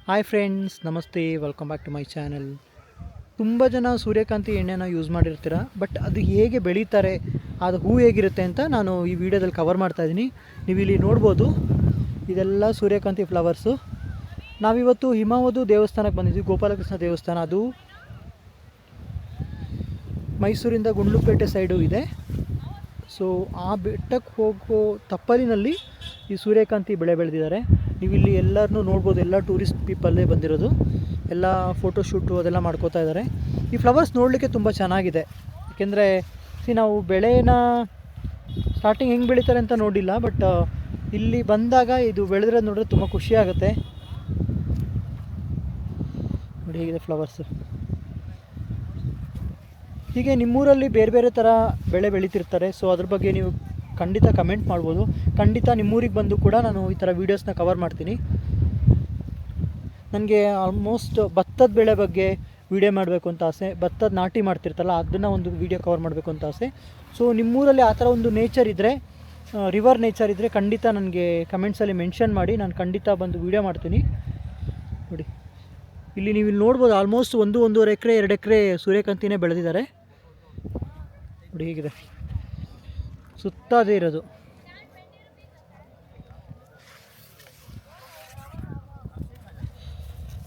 Hi friends, ನಮಸ್ತೆ. Welcome back to my channel. ತುಂಬ ಜನ ಸೂರ್ಯಕಾಂತಿ ಎಣ್ಣೆನ ಯೂಸ್ ಮಾಡಿರ್ತೀರ, ಬಟ್ ಅದು ಹೇಗೆ ಬೆಳೀತಾರೆ, ಅದು ಹೂ ಹೇಗಿರುತ್ತೆ ಅಂತ ನಾನು ಈ ವಿಡಿಯೋದಲ್ಲಿ ಕವರ್ ಮಾಡ್ತಾಯಿದ್ದೀನಿ. ನೀವು ಇಲ್ಲಿ ನೋಡ್ಬೋದು, ಇದೆಲ್ಲ ಸೂರ್ಯಕಾಂತಿ ಫ್ಲವರ್ಸು. ನಾವಿವತ್ತು ಹಿಮವದು ದೇವಸ್ಥಾನಕ್ಕೆ ಬಂದಿದ್ವಿ, ಗೋಪಾಲಕೃಷ್ಣ ದೇವಸ್ಥಾನ. ಅದು ಮೈಸೂರಿಂದ ಗುಂಡ್ಲುಪೇಟೆ ಸೈಡು ಇದೆ. ಸೊ ಆ ಬೆಟ್ಟಕ್ಕೆ ಹೋಗೋ ತಪ್ಪಲಿನಲ್ಲಿ ಈ ಸೂರ್ಯಕಾಂತಿ ಬೆಳೆ ಬೆಳೆದಿದ್ದಾರೆ. ನೀವು ಇಲ್ಲಿ ಎಲ್ಲರನ್ನೂ ನೋಡ್ಬೋದು, ಎಲ್ಲ ಟೂರಿಸ್ಟ್ ಪೀಪಲ್ಲೇ ಬಂದಿರೋದು. ಎಲ್ಲ ಫೋಟೋಶೂಟು ಅದೆಲ್ಲ ಮಾಡ್ಕೋತಾ ಇದ್ದಾರೆ. ಈ ಫ್ಲವರ್ಸ್ ನೋಡಲಿಕ್ಕೆ ತುಂಬ ಚೆನ್ನಾಗಿದೆ. ಏಕೆಂದರೆ ನಾವು ಬೆಳೆನ ಸ್ಟಾರ್ಟಿಂಗ್ ಹೆಂಗೆ ಬೆಳೀತಾರೆ ಅಂತ ನೋಡಿಲ್ಲ, ಬಟ್ ಇಲ್ಲಿ ಬಂದಾಗ ಇದು ಬೆಳೆದಿರೋದು ನೋಡಿದ್ರೆ ತುಂಬ ಖುಷಿಯಾಗುತ್ತೆ. ನೋಡಿ ಹೇಗಿದೆ ಫ್ಲವರ್ಸು. ಹೀಗೆ ನಿಮ್ಮೂರಲ್ಲಿ ಬೇರೆ ಬೇರೆ ಥರ ಬೆಳೆ ಬೆಳೀತಿರ್ತಾರೆ. ಸೊ ಅದ್ರ ಬಗ್ಗೆ ನೀವು ಖಂಡಿತ ಕಮೆಂಟ್ ಮಾಡ್ಬೋದು. ಖಂಡಿತ ನಿಮ್ಮೂರಿಗೆ ಬಂದು ಕೂಡ ನಾನು ಈ ಥರ ವೀಡಿಯೋಸ್ನ ಕವರ್ ಮಾಡ್ತೀನಿ. ನನಗೆ ಆಲ್ಮೋಸ್ಟ್ ಭತ್ತದ ಬೆಳೆ ಬಗ್ಗೆ ವೀಡಿಯೋ ಮಾಡಬೇಕು ಅಂತ ಆಸೆ. ಭತ್ತದ ನಾಟಿ ಮಾಡ್ತಿರ್ತಲ್ಲ, ಅದನ್ನು ಒಂದು ವೀಡಿಯೋ ಕವರ್ ಮಾಡಬೇಕು ಅಂತ ಆಸೆ. ಸೊ ನಿಮ್ಮೂರಲ್ಲಿ ಆ ಥರ ಒಂದು ನೇಚರ್ ಇದ್ದರೆ, ರಿವರ್ ನೇಚರ್ ಇದ್ದರೆ ಖಂಡಿತ ನನಗೆ ಕಮೆಂಟ್ಸಲ್ಲಿ ಮೆನ್ಷನ್ ಮಾಡಿ, ನಾನು ಖಂಡಿತ ಬಂದು ವೀಡಿಯೋ ಮಾಡ್ತೀನಿ. ನೋಡಿ ಇಲ್ಲಿ ನೀವು ಇಲ್ಲಿ ನೋಡ್ಬೋದು, ಆಲ್ಮೋಸ್ಟ್ 1-1.5 ಎಕರೆ 2 ಎಕರೆ ಸೂರ್ಯಕಾಂತಿನೇ ಬೆಳೆದಿದ್ದಾರೆ. ನೋಡಿ ಹೀಗಿದೆ, ಸುತ್ತಾದೇ ಇರೋದು.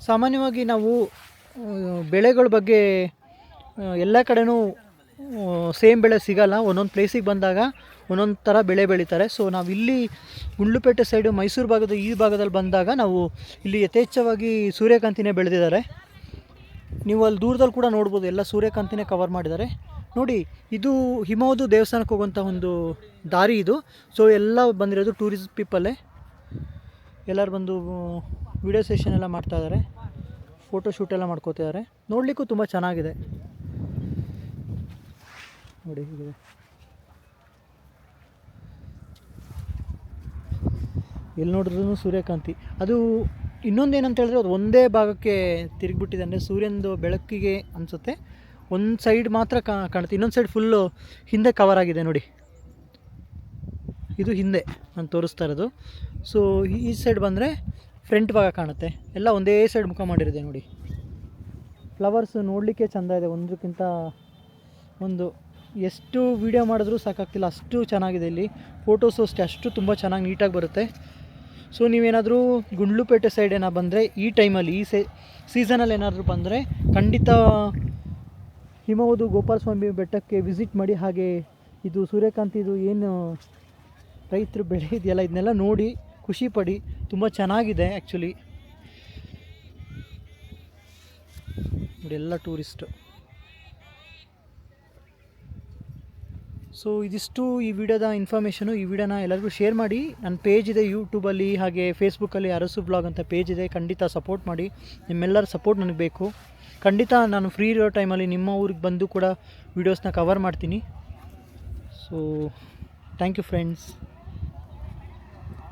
ಸಾಮಾನ್ಯವಾಗಿ ನಾವು ಬೆಳೆಗಳ ಬಗ್ಗೆ ಎಲ್ಲ ಕಡೆನೂ ಸೇಮ್ ಬೆಳೆ ಸಿಗಲ್ಲ. ಒಂದೊಂದು ಪ್ಲೇಸಿಗೆ ಬಂದಾಗ ಒಂದೊಂದು ಥರ ಬೆಳೆ ಬೆಳೀತಾರೆ. ಸೊ ನಾವು ಇಲ್ಲಿ ಗುಂಡ್ಲುಪೇಟೆ ಸೈಡು ಮೈಸೂರು ಭಾಗದ ಈ ಭಾಗದಲ್ಲಿ ಬಂದಾಗ ನಾವು ಇಲ್ಲಿ ಯಥೇಚ್ಛವಾಗಿ ಸೂರ್ಯಕಾಂತಿನೇ ಬೆಳೆದಿದ್ದಾರೆ. ನೀವು ಅಲ್ಲಿ ದೂರದಲ್ಲಿ ಕೂಡ ನೋಡ್ಬೋದು, ಎಲ್ಲ ಸೂರ್ಯಕಾಂತಿನೇ ಕವರ್ ಮಾಡಿದ್ದಾರೆ. ನೋಡಿ, ಇದು ಹಿಮವದು ದೇವಸ್ಥಾನಕ್ಕೆ ಹೋಗುವಂಥ ಒಂದು ದಾರಿ ಇದು. ಸೊ ಎಲ್ಲ ಬಂದಿರೋದು ಟೂರಿಸ್ಟ್ ಪೀಪಲ್ಲೇ. ಎಲ್ಲರೂ ಬಂದು ವಿಡಿಯೋ ಸೆಷನ್ ಎಲ್ಲ ಮಾಡ್ತಾಯಿದ್ದಾರೆ, ಫೋಟೋಶೂಟ್ ಎಲ್ಲ ಮಾಡ್ಕೋತಿದ್ದಾರೆ. ನೋಡಲಿಕ್ಕೂ ತುಂಬ ಚೆನ್ನಾಗಿದೆ. ನೋಡಿ ಹೀಗಿದೆ. ಎಲ್ಲಿ ನೋಡಿದ್ರೂ ಸೂರ್ಯಕಾಂತಿ. ಅದು ಇನ್ನೊಂದೇನಂತ ಹೇಳಿದ್ರೆ, ಅದು ಒಂದೇ ಭಾಗಕ್ಕೆ ತಿರುಗಿಬಿಟ್ಟಿದೆ. ಅಂದರೆ ಸೂರ್ಯನದು ಬೆಳಕಿಗೆ ಅನಿಸುತ್ತೆ ಒಂದು ಸೈಡ್ ಮಾತ್ರ ಕಾಣುತ್ತೆ, ಇನ್ನೊಂದು ಸೈಡ್ ಫುಲ್ಲು ಹಿಂದೆ ಕವರ್ ಆಗಿದೆ. ನೋಡಿ, ಇದು ಹಿಂದೆ ನಾನು ತೋರಿಸ್ತಾ ಇರೋದು. ಸೊ ಈ ಸೈಡ್ ಬಂದರೆ ಫ್ರಂಟ್ ಭಾಗ ಕಾಣುತ್ತೆ. ಎಲ್ಲ ಒಂದೇ ಸೈಡ್ ಮುಖ ಮಾಡಿರಿದೆ. ನೋಡಿ, ಫ್ಲವರ್ಸ್ ನೋಡಲಿಕ್ಕೆ ಚೆಂದ ಇದೆ, ಒಂದಕ್ಕಿಂತ ಒಂದು. ಎಷ್ಟು ವೀಡಿಯೋ ಮಾಡಿದ್ರೂ ಸಾಕಾಗ್ತಿಲ್ಲ, ಅಷ್ಟು ಚೆನ್ನಾಗಿದೆ. ಇಲ್ಲಿ ಫೋಟೋಸು ಅಷ್ಟು ತುಂಬ ಚೆನ್ನಾಗಿ ನೀಟಾಗಿ ಬರುತ್ತೆ. ಸೊ ನೀವೇನಾದರೂ ಗುಂಡ್ಲುಪೇಟೆ ಸೈಡ್ ಏನಾದ್ರು ಬಂದರೆ, ಈ ಟೈಮಲ್ಲಿ ಈ ಸೀಸನಲ್ಲಿ ಏನಾದರೂ ಬಂದರೆ ಖಂಡಿತ ಹಿಮವದು ಗೋಪಾಲಸ್ವಾಮಿ ಬೆಟ್ಟಕ್ಕೆ ವಿಸಿಟ್ ಮಾಡಿ. ಹಾಗೆ ಇದು ಸೂರ್ಯಕಾಂತಿದು ಏನು ರೈತರು ಬೆಳೆ ಇದೆಯಲ್ಲ, ಇದನ್ನೆಲ್ಲ ನೋಡಿ ಖುಷಿ ಪಡಿ. ತುಂಬ ಚೆನ್ನಾಗಿದೆ ಆ್ಯಕ್ಚುಲಿ. ನೋಡಿ, ಎಲ್ಲ ಟೂರಿಸ್ಟು. ಸೊ ಇದಿಷ್ಟು ಈ ವಿಡಿಯೋದ ಇನ್ಫಾರ್ಮೇಷನು. ಈ ವಿಡಿಯೋನ ಎಲ್ಲರಿಗೂ ಶೇರ್ ಮಾಡಿ. ನನ್ನ ಪೇಜ್ ಇದೆ ಯೂಟ್ಯೂಬಲ್ಲಿ, ಹಾಗೆ ಫೇಸ್ಬುಕ್ಕಲ್ಲಿ ಅರಸು ಬ್ಲಾಗ್ ಅಂತ ಪೇಜ್ ಇದೆ. ಖಂಡಿತ ಸಪೋರ್ಟ್ ಮಾಡಿ. ನಿಮ್ಮೆಲ್ಲರ ಸಪೋರ್ಟ್ ನನಗೆ ಬೇಕು. ಖಂಡಿತ ನಾನು ಫ್ರೀ ಇರೋ ಟೈಮಲ್ಲಿ ನಿಮ್ಮ ಊರಿಗೆ ಬಂದು ಕೂಡ ವೀಡಿಯೋಸ್ನ ಕವರ್ ಮಾಡ್ತೀನಿ. So thank you friends.